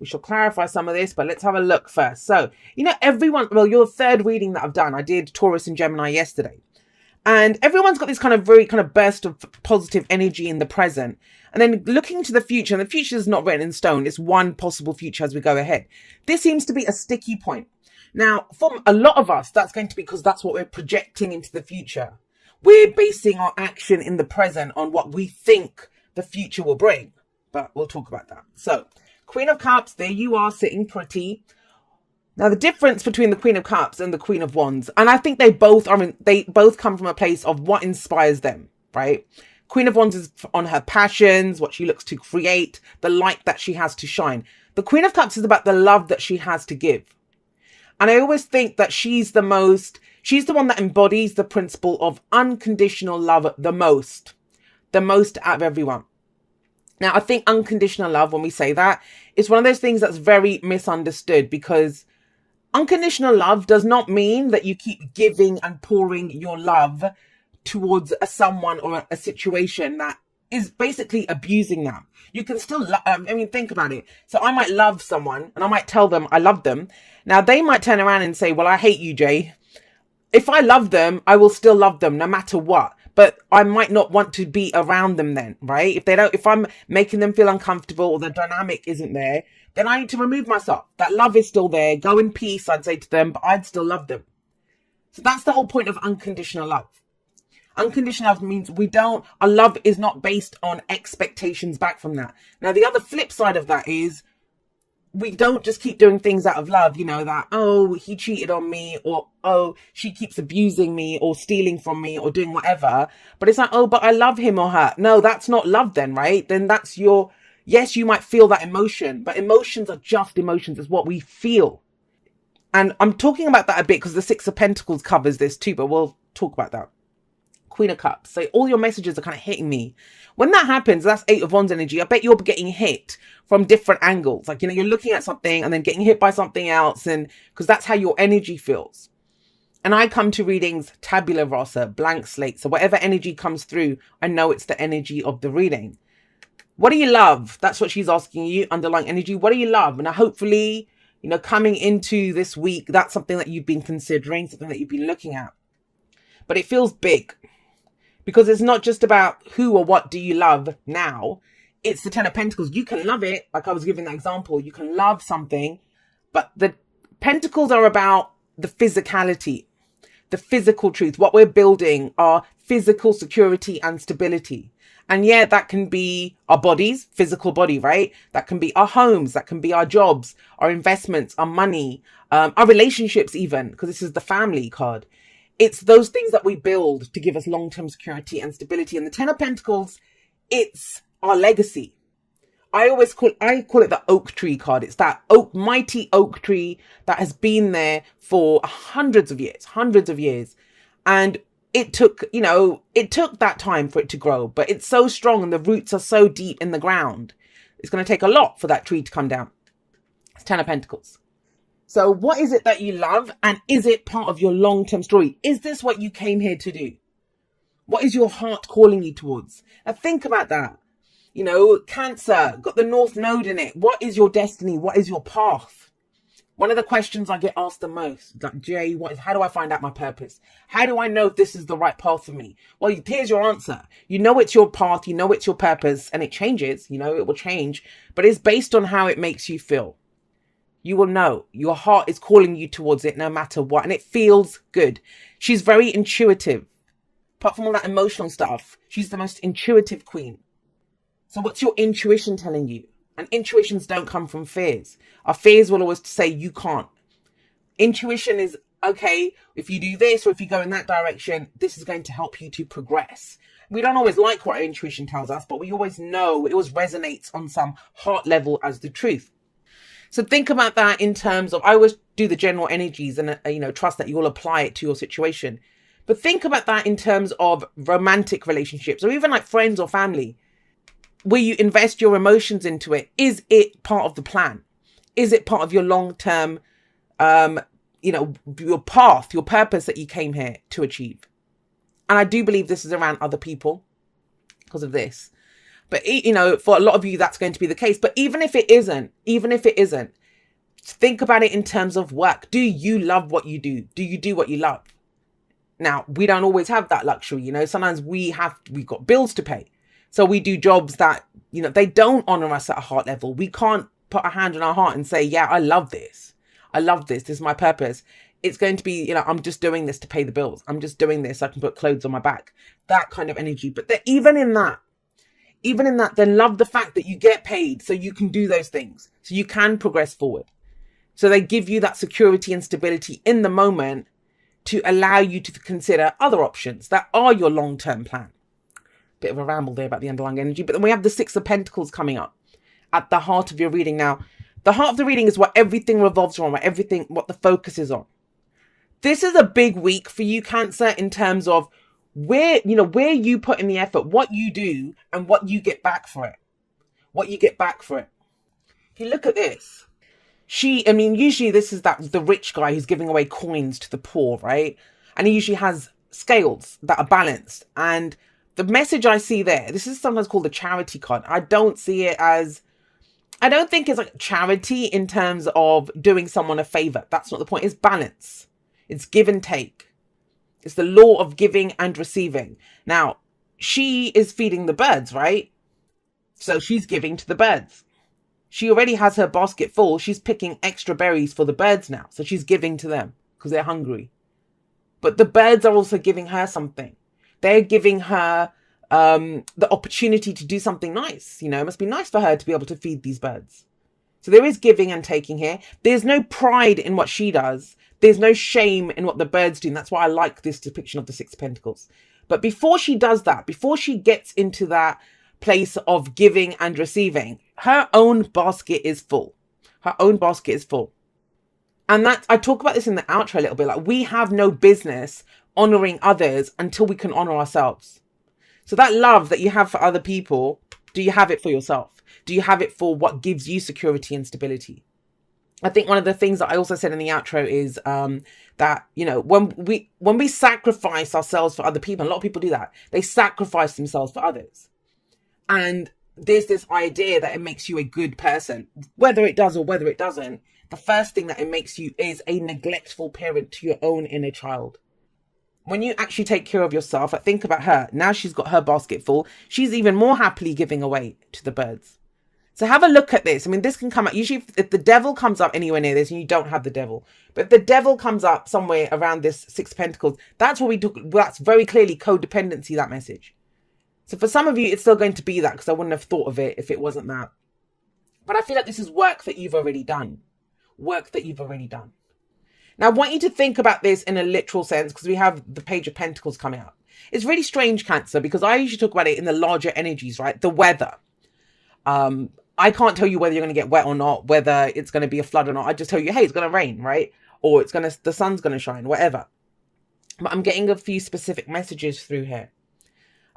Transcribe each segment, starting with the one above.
We shall clarify some of this, but let's have a look first. So, everyone, well, your third reading that I've done, I did Taurus and Gemini yesterday. And everyone's got this kind of very kind of burst of positive energy in the present. And then looking to the future, and the future is not written in stone. It's one possible future as we go ahead. This seems to be a sticky point. Now, for a lot of us, that's going to be because that's what we're projecting into the future. We're basing our action in the present on what we think the future will bring. But we'll talk about that. So, Queen of Cups, there you are sitting pretty. Now, the difference between the Queen of Cups and the Queen of Wands, and I think they both come from a place of what inspires them, right? Queen of Wands is on her passions, what she looks to create, the light that she has to shine. The Queen of Cups is about the love that she has to give. And I always think that she's the one that embodies the principle of unconditional love the most out of everyone. Now, I think unconditional love, when we say that, is one of those things that's very misunderstood, because unconditional love does not mean that you keep giving and pouring your love towards someone or a situation that is basically abusing them. You can still think about it. So I might love someone and I might tell them I love them. Now they might turn around and say, well, I hate you, Jay. If I love them, I will still love them no matter what. But I might not want to be around them then, right? If I'm making them feel uncomfortable or the dynamic isn't there, then I need to remove myself. That love is still there. Go in peace, I'd say to them, but I'd still love them. So that's the whole point of unconditional love. Unconditional love means our love is not based on expectations back from that. Now, the other flip side of that is we don't just keep doing things out of love, that, oh, he cheated on me, or, oh, she keeps abusing me or stealing from me or doing whatever. But it's like, oh, but I love him or her. No, that's not love then, right? Then that's yes, you might feel that emotion, but emotions are just emotions. It's what we feel. And I'm talking about that a bit because the Six of Pentacles covers this too, but we'll talk about that. Queen of Cups. So all your messages are kind of hitting me. When that happens, that's Eight of Wands energy. I bet you're getting hit from different angles. Like, you're looking at something and then getting hit by something else. And because that's how your energy feels. And I come to readings tabula rasa, blank slate. So whatever energy comes through, I know it's the energy of the reading. What do you love? That's what she's asking you, underlying energy. What do you love? And hopefully, coming into this week, that's something that you've been considering, something that you've been looking at. But it feels big. Because it's not just about who or what do you love now. It's the Ten of Pentacles. You can love it. Like I was giving that example. You can love something. But the Pentacles are about the physicality. The physical truth. What we're building are physical security and stability. And yeah, that can be our bodies, physical body, right? That can be our homes. That can be our jobs, our investments, our money, our relationships even. Because this is the family card. It's those things that we build to give us long-term security and stability. And the Ten of Pentacles, it's our legacy. I call it the oak tree card. It's that mighty oak tree that has been there for hundreds of years. And it took that time for it to grow, but it's so strong and the roots are so deep in the ground. It's going to take a lot for that tree to come down. It's Ten of Pentacles. So what is it that you love? And is it part of your long-term story? Is this what you came here to do? What is your heart calling you towards? Now think about that. Cancer, got the North Node in it. What is your destiny? What is your path? One of the questions I get asked the most, like, Jay, how do I find out my purpose? How do I know if this is the right path for me? Well, here's your answer. It's your path. It's your purpose, and it changes. It will change, but it's based on how it makes you feel. You will know your heart is calling you towards it no matter what. And it feels good. She's very intuitive. Apart from all that emotional stuff, she's the most intuitive queen. So what's your intuition telling you? And intuitions don't come from fears. Our fears will always say you can't. Intuition is, okay, if you do this or if you go in that direction, this is going to help you to progress. We don't always like what our intuition tells us, but we always know, it always resonates on some heart level as the truth. So think about that in terms of, I always do the general energies and, trust that you will apply it to your situation. But think about that in terms of romantic relationships or even like friends or family, where you invest your emotions into it. Is it part of the plan? Is it part of your long-term, your path, your purpose that you came here to achieve? And I do believe this is around other people because of this. But, you know, for a lot of you, that's going to be the case. But even if it isn't, think about it in terms of work. Do you love what you do? Do you do what you love? Now, we don't always have that luxury. You know, sometimes we've got bills to pay. So we do jobs that, you know, they don't honor us at a heart level. We can't put a hand on our heart and say, yeah, I love this. I love this. This is my purpose. It's going to be, you know, I'm just doing this to pay the bills. I'm just doing this so I can put clothes on my back. That kind of energy. But even in that, then love the fact that you get paid so you can do those things, so you can progress forward. So they give you that security and stability in the moment to allow you to consider other options that are your long-term plan. Bit of a ramble there about the underlying energy. But then we have the Six of Pentacles coming up at the heart of your reading. Now, the heart of the reading is what everything revolves around, what the focus is on. This is a big week for you, Cancer, in terms of where you put in the effort, what you do and what you get back for it. If you look at this, usually this is the rich guy who's giving away coins to the poor, right? And he usually has scales that are balanced. And the message I see there, this is sometimes called a charity card. I don't think it's like charity in terms of doing someone a favor. That's not the point. It's balance. It's give and take. It's the law of giving and receiving. Now, she is feeding the birds, right? So she's giving to the birds. She already has her basket full. She's picking extra berries for the birds now. So she's giving to them because they're hungry. But the birds are also giving her something. They're giving her the opportunity to do something nice. You know, it must be nice for her to be able to feed these birds. So there is giving and taking here. There's no pride in what she does. There's no shame in what the birds do. And that's why I like this depiction of the Six of Pentacles. But before she does that, before she gets into that place of giving and receiving, her own basket is full. Her own basket is full. And that, I talk about this in the outro a little bit, like we have no business honoring others until we can honor ourselves. So that love that you have for other people, do you have it for yourself? Do you have it for what gives you security and stability? I think one of the things that I also said in the outro is that, you know, when we sacrifice ourselves for other people, a lot of people do that. They sacrifice themselves for others. And there's this idea that it makes you a good person, whether it does or whether it doesn't. The first thing that it makes you is a neglectful parent to your own inner child. When you actually take care of yourself, like think about her. Now she's got her basket full. She's even more happily giving away to the birds. So have a look at this. I mean, this can come up. Usually if the devil comes up anywhere near this and you don't have the devil, but if the devil comes up somewhere around this Six of Pentacles, that's what we took. That's very clearly codependency, that message. So for some of you, it's still going to be that because I wouldn't have thought of it if it wasn't that. But I feel like this is work that you've already done. Work that you've already done. Now, I want you to think about this in a literal sense because we have the Page of Pentacles coming up. It's really strange, Cancer, because I usually talk about it in the larger energies, right? The weather. I can't tell you whether you're going to get wet or not, whether it's going to be a flood or not. I just tell you, hey, it's going to rain, right? Or the sun's going to shine, whatever. But I'm getting a few specific messages through here.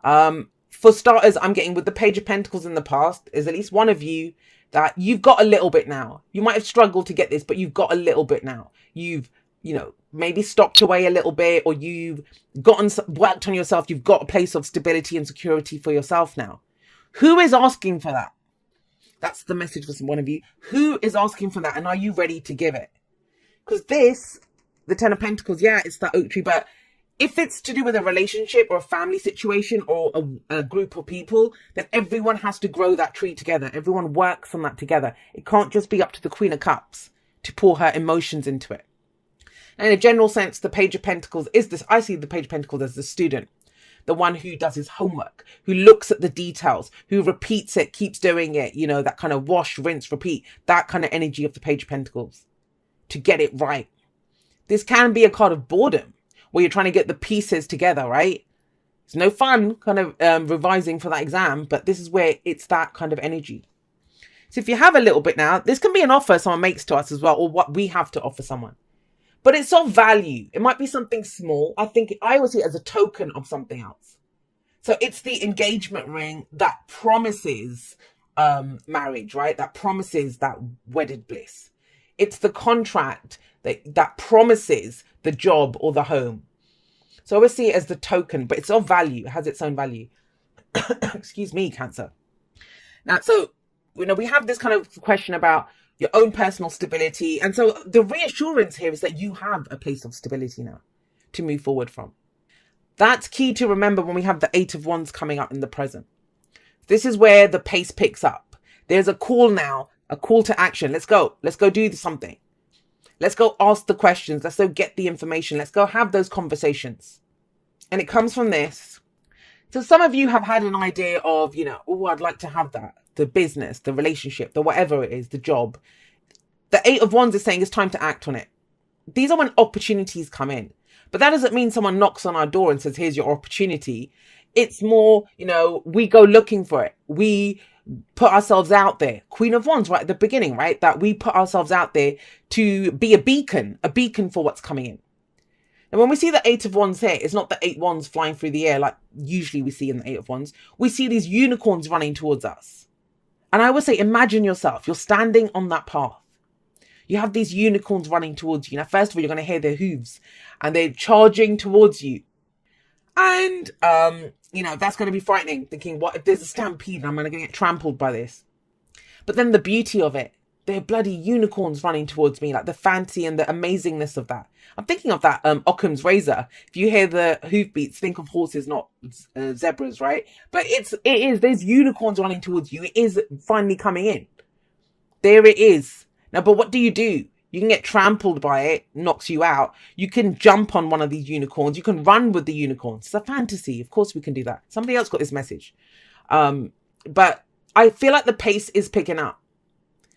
For starters, I'm getting with the Page of Pentacles in the past, is at least one of you that you've got a little bit now. You might have struggled to get this, but you've got a little bit now. You've, you know, maybe stopped away a little bit, or you've worked on yourself. You've got a place of stability and security for yourself now. Who is asking for that? That's the message for one of you. Who is asking for that? And are you ready to give it? Because this, the Ten of Pentacles, yeah, it's that oak tree. But if it's to do with a relationship or a family situation or a group of people, then everyone has to grow that tree together. Everyone works on that together. It can't just be up to the Queen of Cups to pour her emotions into it. And in a general sense, the Page of Pentacles is this. I see the Page of Pentacles as the student. The one who does his homework, who looks at the details, who repeats it, keeps doing it, you know, that kind of wash, rinse, repeat, that kind of energy of the Page of Pentacles to get it right. This can be a card of boredom where you're trying to get the pieces together, right? It's no fun kind of revising for that exam, but this is where it's that kind of energy. So if you have a little bit now, this can be an offer someone makes to us as well, or what we have to offer someone. But it's of value. It might be something small. I always see it as a token of something else. So it's the engagement ring that promises marriage, right? That promises that wedded bliss. It's the contract that promises the job or the home. So I see it as the token, but it's of value. It has its own value. Excuse me, Cancer. Now, so, we have this kind of question about your own personal stability. And so the reassurance here is that you have a place of stability now to move forward from. That's key to remember when we have the Eight of Wands coming up in the present. This is where the pace picks up. There's a call now, a call to action. Let's go. Let's go do something. Let's go ask the questions. Let's go get the information. Let's go have those conversations. And it comes from this. So some of you have had an idea of, oh, I'd like to have that. The business, the relationship, the whatever it is, the job. The Eight of Wands is saying it's time to act on it. These are when opportunities come in. But that doesn't mean someone knocks on our door and says, here's your opportunity. It's more, we go looking for it. We put ourselves out there. Queen of Wands right at the beginning, right? That we put ourselves out there to be a beacon for what's coming in. And when we see the Eight of Wands here, it's not the 8 wands flying through the air like usually we see in the Eight of Wands. We see these unicorns running towards us. And I would say, imagine yourself. You're standing on that path. You have these unicorns running towards you. Now, first of all, you're going to hear their hooves and they're charging towards you. And, that's going to be frightening. Thinking, what if there's a stampede and I'm going to get trampled by this? But then the beauty of it, they're bloody unicorns running towards me, like the fancy and the amazingness of that. I'm thinking of that Occam's razor. If you hear the hoofbeats, think of horses, not zebras, right? But there's unicorns running towards you. It is finally coming in. There it is. Now, but what do? You can get trampled by it, knocks you out. You can jump on one of these unicorns. You can run with the unicorns. It's a fantasy. Of course we can do that. Somebody else got this message. But I feel like the pace is picking up.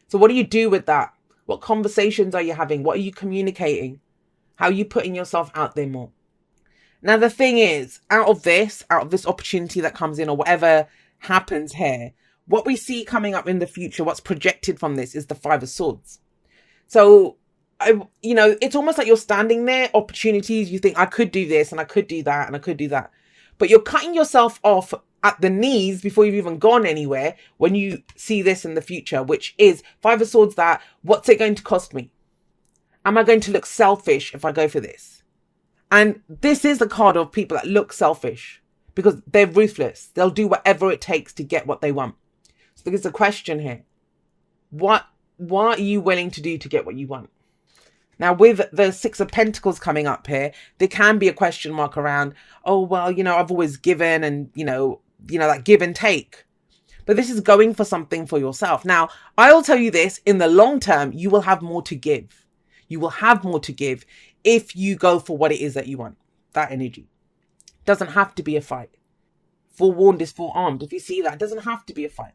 So what do you do with that? What conversations are you having? What are you communicating? How are you putting yourself out there more? Now, the thing is, out of this opportunity that comes in or whatever happens here, what we see coming up in the future, what's projected from this is the Five of Swords. So, it's almost like you're standing there, opportunities, you think I could do this and I could do that and I could do that. But you're cutting yourself off at the knees before you've even gone anywhere when you see this in the future, which is Five of Swords, that what's it going to cost me? Am I going to look selfish if I go for this? And this is a card of people that look selfish because they're ruthless. They'll do whatever it takes to get what they want. So there's a question here. What are you willing to do to get what you want? Now, with the Six of Pentacles coming up here, there can be a question mark around, oh, well, I've always given and, that give and take. But this is going for something for yourself. Now, I'll tell you this, in the long term, you will have more to give. You will have more to give if you go for what it is that you want. That energy. Doesn't have to be a fight. Forewarned is forearmed. If you see that, it doesn't have to be a fight.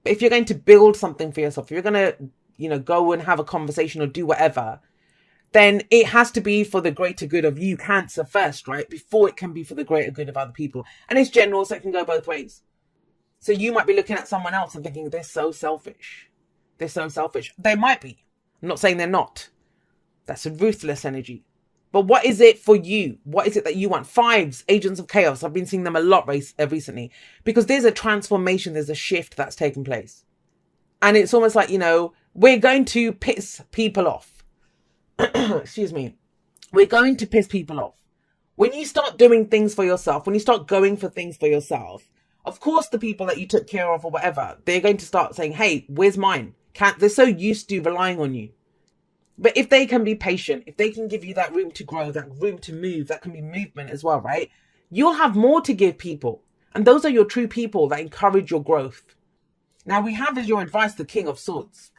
But if you're going to build something for yourself, if you're going to, go and have a conversation or do whatever, then it has to be for the greater good of you, Cancer, first, right? Before it can be for the greater good of other people. And it's general, so it can go both ways. So you might be looking at someone else and thinking, they're so selfish. They're so selfish. They might be. I'm not saying they're not. That's a ruthless energy. But what is it for you? What is it that you want? Fives, Agents of Chaos. I've been seeing them a lot recently because there's a transformation. There's a shift that's taken place. And it's almost like, we're going to piss people off. Excuse me. We're going to piss people off. When you start doing things for yourself, when you start going for things for yourself, of course, the people that you took care of or whatever, they're going to start saying, hey, where's mine? They're so used to relying on you. But if they can be patient, if they can give you that room to grow, that room to move, that can be movement as well, right? You'll have more to give people. And those are your true people that encourage your growth. Now, we have as your advice the King of Swords.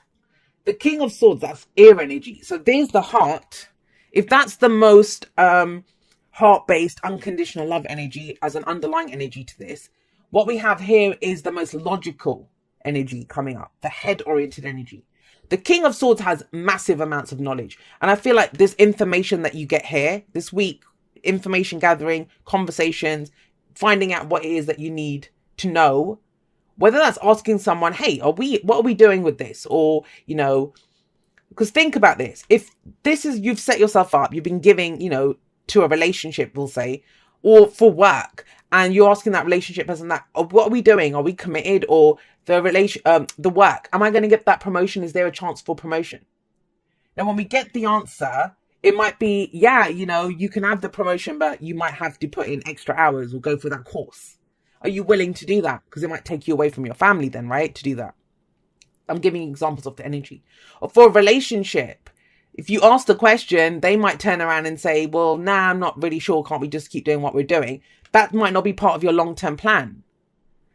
The King of Swords, that's air energy. So there's the heart. If that's the most heart-based, unconditional love energy as an underlying energy to this, what we have here is the most logical energy coming up, the head-oriented energy. The King of Swords has massive amounts of knowledge. And I feel like this information that you get here this week, information gathering, conversations, finding out what it is that you need to know, whether that's asking someone, hey, what are we doing with this? Or, because think about this. If this is, you've set yourself up, you've been giving, to a relationship, we'll say, or for work, and you're asking that relationship person that, oh, what are we doing? Are we committed? Or the work, am I going to get that promotion? Is there a chance for promotion? Now, when we get the answer, it might be, yeah, you can have the promotion, but you might have to put in extra hours or go for that course. Are you willing to do that? Because it might take you away from your family then, right? To do that. I'm giving examples of the energy. Or for a relationship, if you ask the question, they might turn around and say, well, nah, I'm not really sure. Can't we just keep doing what we're doing? That might not be part of your long-term plan.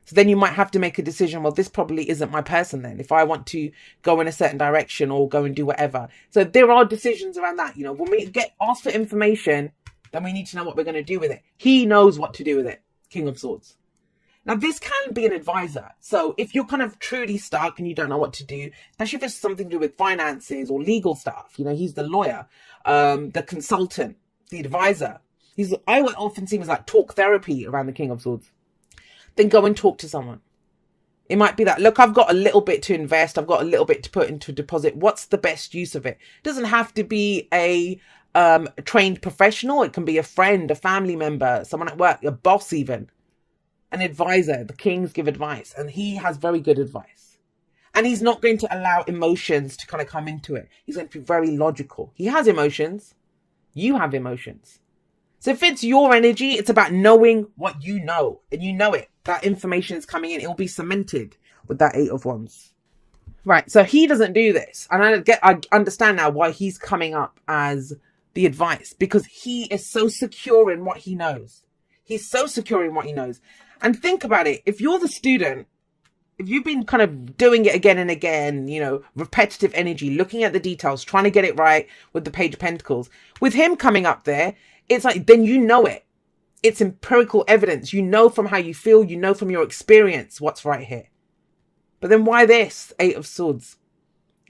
So then you might have to make a decision. Well, this probably isn't my person then. If I want to go in a certain direction or go and do whatever. So there are decisions around that. You know, when we get asked for information, then we need to know what we're going to do with it. He knows what to do with it. King of Swords. Now, this can be an advisor. So if you're kind of truly stuck and you don't know what to do, especially if it's something to do with finances or legal stuff, you know, he's the lawyer, the consultant, the advisor. I would often see him as like talk therapy around the King of Swords. Then go and talk to someone. It might be that, look, I've got a little bit to invest. I've got a little bit to put into a deposit. What's the best use of it? It doesn't have to be a trained professional. It can be a friend, a family member, someone at work, a boss even. An advisor. The kings give advice, and he has very good advice. And he's not going to allow emotions to kind of come into it. He's going to be very logical. He has emotions. You have emotions. So if it's your energy, it's about knowing what you know, and you know it. That information is coming in. It will be cemented with that 8 of Wands. Right. So he doesn't do this. And I understand now why he's coming up as the advice, because he is so secure in what he knows. He's so secure in what he knows. And think about it. If you're the student, if you've been kind of doing it again and again, you know, repetitive energy, looking at the details, trying to get it right with the Page of Pentacles, with him coming up there, it's like, then you know it. It's empirical evidence. You know from how you feel, you know from your experience what's right here. But then why this 8 of Swords?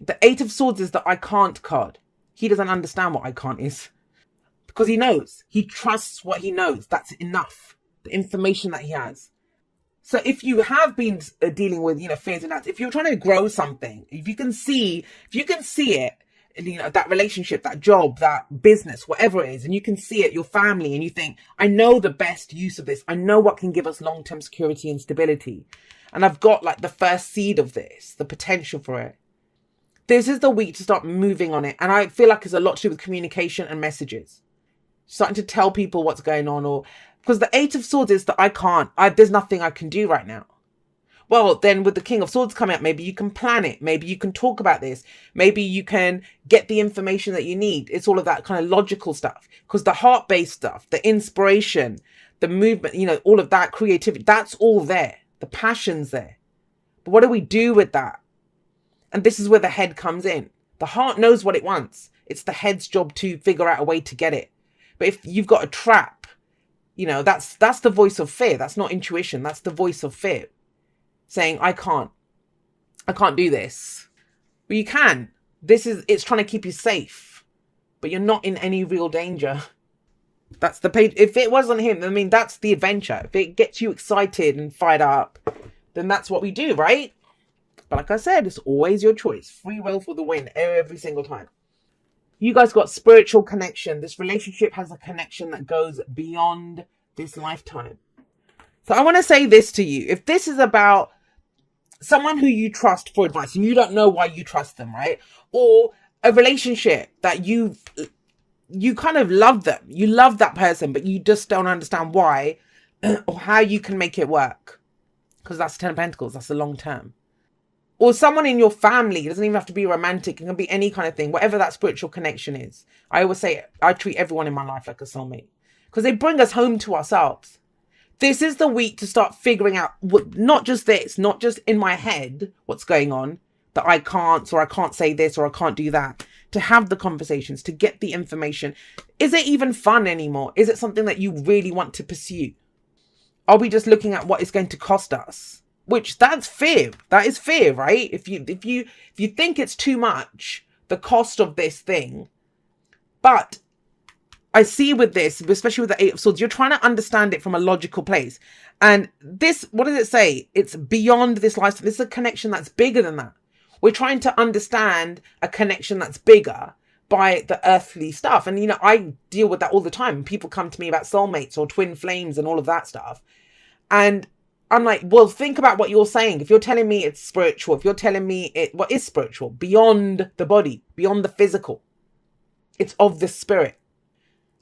The 8 of Swords is the I can't card. He doesn't understand what I can't is. Because he knows. He trusts what he knows. That's enough. The information that he has. So if you have been dealing with, you know, fears and doubts, if you're trying to grow something, if you can see it, you know, that relationship, that job, that business, whatever it is, and you can see it, your family, and you think, I know the best use of this. I know what can give us long-term security and stability. And I've got like the first seed of this, the potential for it. This is the week to start moving on it. And I feel like it's a lot to do with communication and messages. Starting to tell people what's going on, or because the 8 of Swords is that there's nothing I can do right now. Well, then with the King of Swords coming up, maybe you can plan it. Maybe you can talk about this. Maybe you can get the information that you need. It's all of that kind of logical stuff. Because the heart-based stuff, the inspiration, the movement, you know, all of that creativity, that's all there. The passion's there. But what do we do with that? And this is where the head comes in. The heart knows what it wants. It's the head's job to figure out a way to get it. But if you've got a trap, you know, that's the voice of fear. That's not intuition. That's the voice of fear. Saying, I can't do this. But you can. It's trying to keep you safe. But you're not in any real danger. That's the page. If it wasn't him, I mean, that's the adventure. If it gets you excited and fired up, then that's what we do, right? But like I said, it's always your choice. Free will for the win every single time. You guys got spiritual connection. This relationship has a connection that goes beyond this lifetime. So I want to say this to you. If this is about someone who you trust for advice and you don't know why you trust them, right? Or a relationship that you kind of love them. You love that person, but you just don't understand why or how you can make it work. Because that's 10 of Pentacles. That's the long term. Or someone in your family. It doesn't even have to be romantic. It can be any kind of thing. Whatever that spiritual connection is. I always say I treat everyone in my life like a soulmate. Because they bring us home to ourselves. This is the week to start figuring out, not just this, not just in my head, what's going on, that I can't, or I can't say this, or I can't do that. To have the conversations, to get the information. Is it even fun anymore? Is it something that you really want to pursue? Are we just looking at what it's going to cost us? Which, that's fear. That is fear, right? If you think it's too much, the cost of this thing. But I see with this, especially with the 8 of Swords, you're trying to understand it from a logical place. And this, what does it say? It's beyond this lifetime. This is a connection that's bigger than that. We're trying to understand a connection that's bigger by the earthly stuff. And, you know, I deal with that all the time. People come to me about soulmates or twin flames and all of that stuff. And I'm like, well, think about what you're saying. If you're telling me it's spiritual, if you're telling me what is spiritual, beyond the body, beyond the physical, it's of the spirit.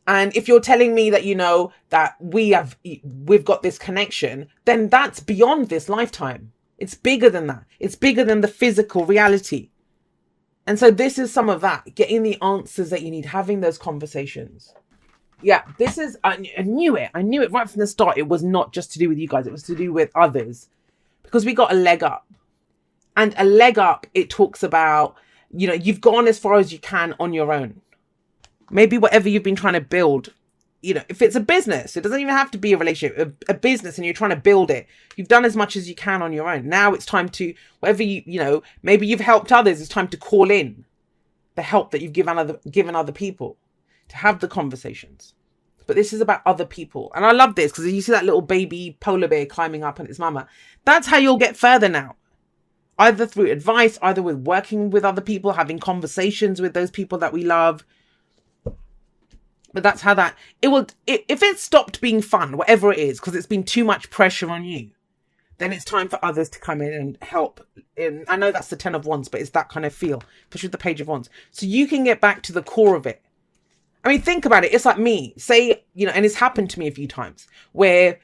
And if you're telling me that, you know, that we've got this connection, then that's beyond this lifetime. It's bigger than that. It's bigger than the physical reality. And so this is some of that, getting the answers that you need, having those conversations. Yeah, this is, I knew it. I knew it right from the start. It was not just to do with you guys. It was to do with others, because we got a leg up. And a leg up, it talks about, you know, you've gone as far as you can on your own. Maybe whatever you've been trying to build, you know, if it's a business, it doesn't even have to be a relationship, a business, and you're trying to build it. You've done as much as you can on your own. Now it's time to, whatever you know, maybe you've helped others. It's time to call in the help that you've given other people, to have the conversations. But this is about other people. And I love this, because you see that little baby polar bear climbing up on its mama. That's how you'll get further now. Either through advice, either with working with other people, having conversations with those people that we love. But that's how that, if it stopped being fun, whatever it is, because it's been too much pressure on you, then it's time for others to come in and help. I know that's the 10 of Wands, but it's that kind of feel, especially with the Page of Wands. So you can get back to the core of it. I mean, think about it. It's like me, say, you know, and it's happened to me a few times where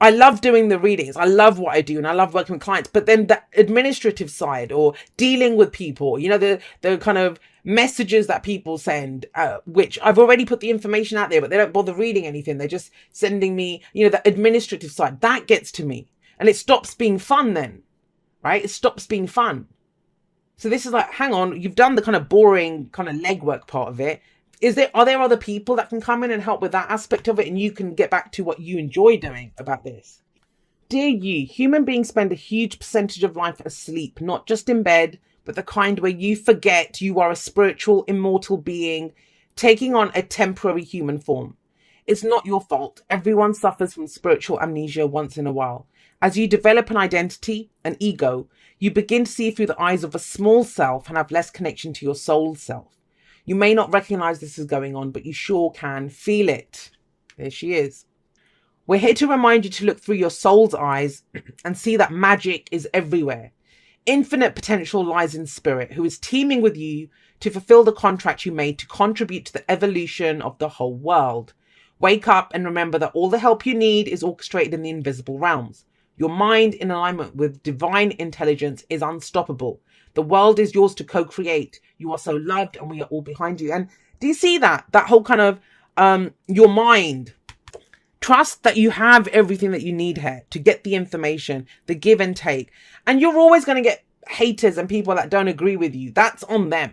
I love doing the readings. I love what I do and I love working with clients. But then the administrative side, or dealing with people, you know, the kind of messages that people send, which I've already put the information out there, but they don't bother reading anything. They're just sending me, you know, the administrative side. That gets to me. And it stops being fun then, right? It stops being fun. So this is like, hang on, you've done the kind of boring kind of legwork part of it. Are there other people that can come in and help with that aspect of it, and you can get back to what you enjoy doing about this? Dear you, human beings spend a huge percentage of life asleep, not just in bed, but the kind where you forget you are a spiritual, immortal being taking on a temporary human form. It's not your fault. Everyone suffers from spiritual amnesia once in a while. As you develop an identity, an ego, you begin to see through the eyes of a small self and have less connection to your soul self. You may not recognize this is going on, but you sure can feel it. There she is. We're here to remind you to look through your soul's eyes and see that magic is everywhere. Infinite potential lies in spirit, who is teaming with you to fulfill the contract you made to contribute to the evolution of the whole world. Wake up and remember that all the help you need is orchestrated in the invisible realms. Your mind, in alignment with divine intelligence, is unstoppable. The world is yours to co-create. You are so loved and we are all behind you. And do you see that? That whole kind of, your mind. Trust that you have everything that you need here to get the information, the give and take. And you're always going to get haters and people that don't agree with you. That's on them.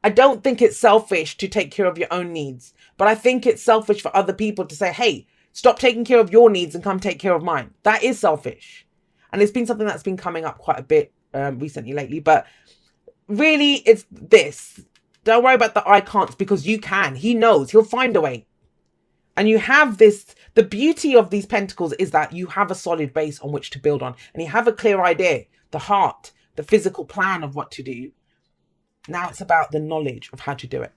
I don't think it's selfish to take care of your own needs, but I think it's selfish for other people to say, hey, stop taking care of your needs and come take care of mine. That is selfish. And it's been something that's been coming up quite a bit recently, lately. But really, it's this. Don't worry about the I can'ts, because you can. He knows. He'll find a way. And you have this. The beauty of these pentacles is that you have a solid base on which to build on. And you have a clear idea, the heart, the physical plan of what to do. Now it's about the knowledge of how to do it.